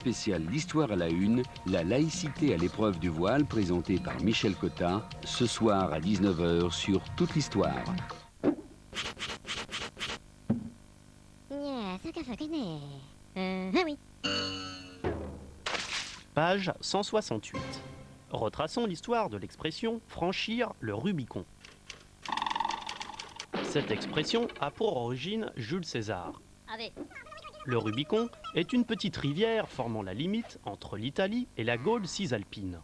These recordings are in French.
Spécial l'histoire à la une, la laïcité à l'épreuve du voile, présentée par Michel Cotta, ce soir à 19 h sur Toute l'Histoire. Page 168. Retraçons l'histoire de l'expression « franchir le Rubicon ». Cette expression a pour origine Jules César. Le Rubicon est une petite rivière formant la limite entre l'Italie et la Gaule cisalpine.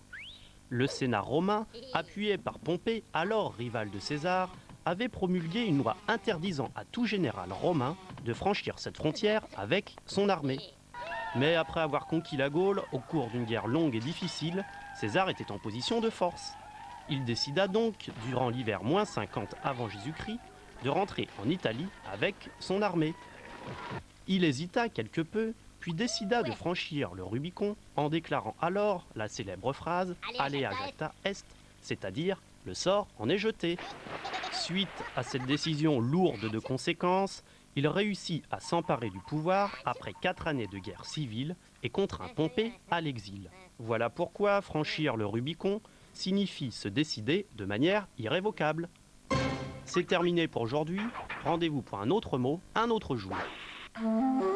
Le Sénat romain, appuyé par Pompée, alors rival de César, avait promulgué une loi interdisant à tout général romain de franchir cette frontière avec son armée. Mais après avoir conquis la Gaule au cours d'une guerre longue et difficile, César était en position de force. Il décida donc, durant l'hiver -50 avant Jésus-Christ, de rentrer en Italie avec son armée. Il hésita quelque peu, puis décida de franchir le Rubicon en déclarant alors la célèbre phrase « Alea jacta est », c'est-à-dire « le sort en est jeté ». Suite à cette décision lourde de conséquences, il réussit à s'emparer du pouvoir après 4 années de guerre civile et contraint Pompée à l'exil. Voilà pourquoi franchir le Rubicon signifie se décider de manière irrévocable. C'est terminé pour aujourd'hui, rendez-vous pour un autre mot, un autre jour.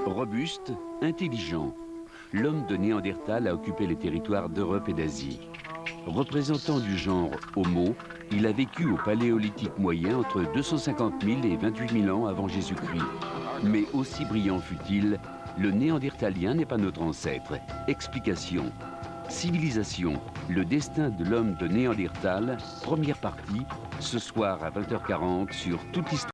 Robuste, intelligent, l'homme de Néandertal a occupé les territoires d'Europe et d'Asie. Représentant du genre Homo, il a vécu au Paléolithique moyen entre 250 000 et 28 000 ans avant Jésus-Christ. Mais aussi brillant fut-il, le Néandertalien n'est pas notre ancêtre. Explication. Civilisation, le destin de l'homme de Néandertal, première partie, ce soir à 20 h 40 sur Toute l'Histoire.